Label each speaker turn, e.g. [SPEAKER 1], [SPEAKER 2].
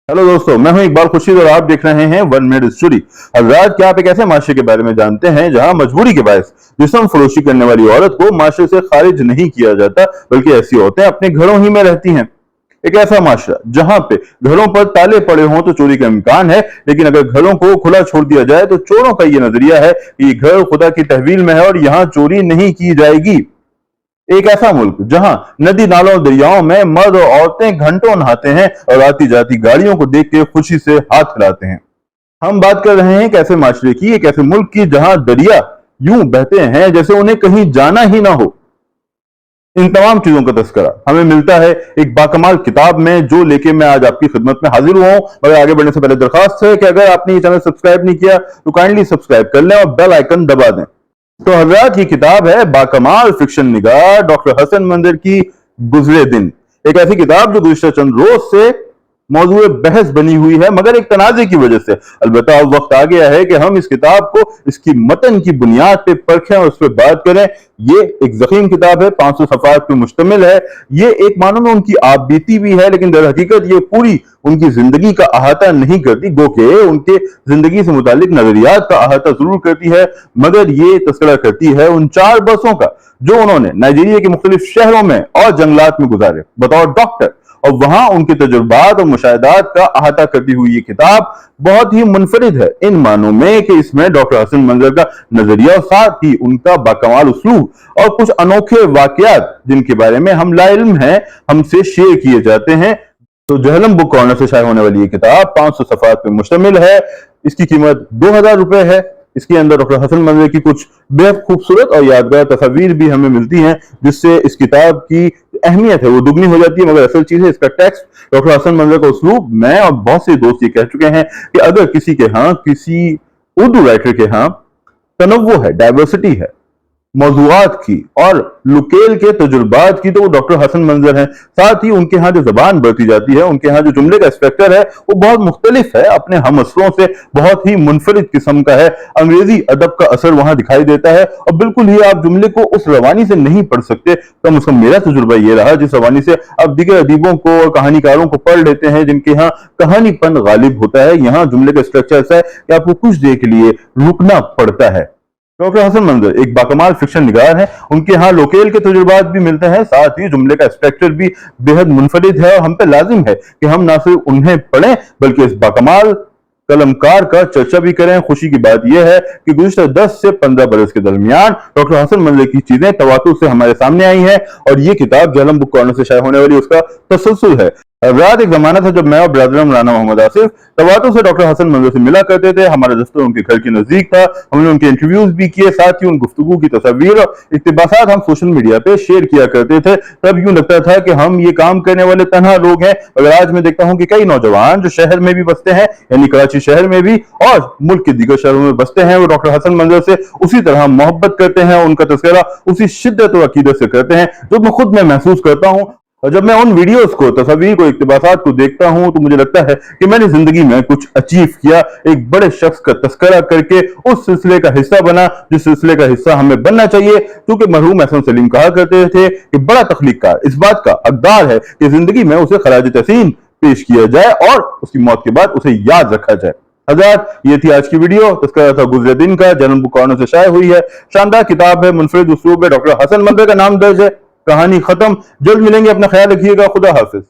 [SPEAKER 1] Hello दोस्तों, मैं हूं इकबाल खुर्शीद और आप देख रहे हैं 1 मिनट स्टोरी। हजरात, क्या आप एक ऐसे माशरे के बारे में जानते हैं जहां मजबूरी के बायस जिस्म फरोशी करने वाली औरत को माशरे से खारिज नहीं किया जाता, बल्कि ऐसी औरतें अपने घरों ही में रहती हैं। एक ऐसा माशरा जहां पे घरों पर ताले पड़े हों तो चोरी का इम्कान है, लेकिन अगर घरों को खुला छोड़ दिया जाए तो चोरों का ये नजरिया है कि ये घर खुदा की तहवील में है और यहाँ चोरी नहीं की जाएगी। एक ऐसा मुल्क जहां नदी नालों और दरियाओं में मर्द और औरतें घंटों नहाते हैं और आती जाती गाड़ियों को देख के खुशी से हाथ हिलाते हैं। हम बात कर रहे हैं एक ऐसे माशरे की, एक ऐसे मुल्क की जहां दरिया यूं बहते हैं जैसे उन्हें कहीं जाना ही ना हो। इन तमाम चीजों का तस्करा हमें मिलता है एक बाकमाल किताब में, जो लेके मैं आज आपकी खिदमत में हाजिर हुआ हूं। मगर आगे बढ़ने से पहले दरखास्त है कि अगर आपने ये चैनल सब्सक्राइब नहीं किया तो काइंडली सब्सक्राइब कर लें और बेल आइकन दबा दें। तो हजरात, ये किताब है बाकमाल फिक्शन निगार डॉक्टर हसन मंजर की गुजरे दिन। एक ऐसी किताब जो गुज़िश्ता चंद रोज से मौजूद बहस बनी हुई है, मगर एक तनाज़े की वजह से अलबत्ता अब वक्त आ गया है कि हम इस किताब को इसकी मतन की बुनियाद पे परखें और उस पर बात करें। ये एक ज़ख़ीम किताब है, 500 सफ़हात पे मुश्तमिल है। ये एक मानो में उनकी आप बीती भी है, लेकिन दर हकीकत ये पूरी उनकी जिंदगी का अहाता नहीं करती, गो के उनके जिंदगी से मुतालिक नजरियात का अहाता जरूर करती है, मगर ये तस्करा करती है उन 4 बरसों का जो उन्होंने नाइजीरिया के मुख्तलिफ शहरों में और जंगलात में गुजारे बतौर डॉक्टर, और वहां उनके तजुर्बात और मुशाहिदात का अहाता करती हुई ये किताब बहुत ही मुनफरिद है इन मानों में कि इसमें डॉक्टर हसन मंजर का नजरिया और साथ ही उनका बाकमाल उसलूब और कुछ अनोखे वाकयात जिनके बारे में हम लाइल्म हैं, हमसे शेयर किए जाते हैं। तो जहलम बुक कॉर्नर से शाये होने वाली ये किताब 500 सफ़हात पे मुश्तमिल है। इसकी कीमत 2000 रुपए है। इसके अंदर डॉक्टर हसन मंजर की कुछ बेहद खूबसूरत और यादगार तस्वीर भी हमें मिलती हैं, जिससे इस किताब की अहमियत है वो दुगनी हो जाती है। मगर असल चीज है इसका टेक्स्ट, डॉक्टर हसन मंजर का उसलूब। मैं और बहुत से दोस्त ये कह चुके हैं कि अगर किसी के यहाँ, किसी उर्दू राइटर के यहाँ तनव्वु है, डाइवर्सिटी है मौजूआत की और लुकेल के तजुर्बात की, तो वो डॉक्टर हसन मंजर हैं। साथ ही उनके यहाँ जो जबान बरती जाती है, उनके यहाँ जो जुमले का स्पेक्टर है वो बहुत मुख्तलिफ है, अपने हम असरों से बहुत ही मुनफरिद किस्म का है। अंग्रेजी अदब का असर वहां दिखाई देता है और बिल्कुल ही आप जुमले को उस रवानी से नहीं पढ़ सकते। कम से कम मेरा तजुर्बा ये रहा, जिस रवानी से आप दीगर अदीबों को और कहानीकारों को पढ़ लेते हैं जिनके यहाँ कहानीपन गालिब होता है, यहाँ जुमले का स्ट्रक्चर ऐसा है कि आपको कुछ देर के लिए रुकना पड़ता है। डॉक्टर हसन मंजर एक बाकमाल फिक्शन निगार है। उनके यहाँ लोकेल के तजुर्बात भी मिलते हैं, साथ ही जुमले का स्ट्रक्चर भी बेहद मुनफरिद है और हम पे लाजिम है कि हम ना सिर्फ उन्हें पढ़ें बल्कि इस बाकमाल कलमकार का चर्चा भी करें। खुशी की बात यह है कि गुज़िश्ता 10 से 15 बरस के दरमियान डॉक्टर हसन मंजर की चीजें तवातुर से हमारे सामने आई हैं और ये किताब जहलम बुक कॉर्नर से शाये होने वाली उसका तसलसल है। रात एक जमाना था जब मैं और ब्रदर मौलाना मोहम्मद आसिफ तवातुर से डॉक्टर हसन मंजर से मिला करते थे। हमारा दफ्तर उनके घर के नजदीक था, हमने उनके इंटरव्यूज भी किए, साथ ही उन गुफ्तगू की तस्वीर और इक्तिबासात हम सोशल मीडिया पे शेयर किया करते थे। तब यूं लगता था कि हम ये काम करने वाले तनहा लोग हैं, मगर आज मैं देखता हूं कि कई नौजवान जो शहर में भी बसते हैं, यानी कराची शहर में भी और मुल्क के दीगर शहरों में बसते हैं, वो डॉक्टर हसन मंजर से उसी तरह मोहब्बत करते हैं, उनका तस्करा उसी शिद्दत और अकीदत से करते हैं जो मैं खुद में महसूस करता हूं। और जब मैं उन वीडियोस को, तस्वीर को, इक्तिबासात को देखता हूं तो मुझे लगता है कि मैंने जिंदगी में कुछ अचीव किया, एक बड़े शख्स का तस्करा करके उस सिलसिले का हिस्सा बना जिस सिलसिले का हिस्सा हमें बनना चाहिए। क्योंकि मरहूम एहसन सलीम कहा करते थे कि बड़ा तख्लीक़कार इस बात का हकदार है कि जिंदगी में उसे खराज तहसीन पेश किया जाए और उसकी मौत के बाद उसे याद रखा जाए। हज़रात, ये थी आज की वीडियो। तस्करा था गुज़रे दिन का, जहलम बुक कॉर्नर से शाये हुई है। शानदार किताब है, मुनफरिद उसलूब है, डॉक्टर हसन मंजर का नाम दर्ज है। कहानी खत्म। जल्द मिलेंगे, अपना ख्याल रखिएगा। खुदा हाफिज।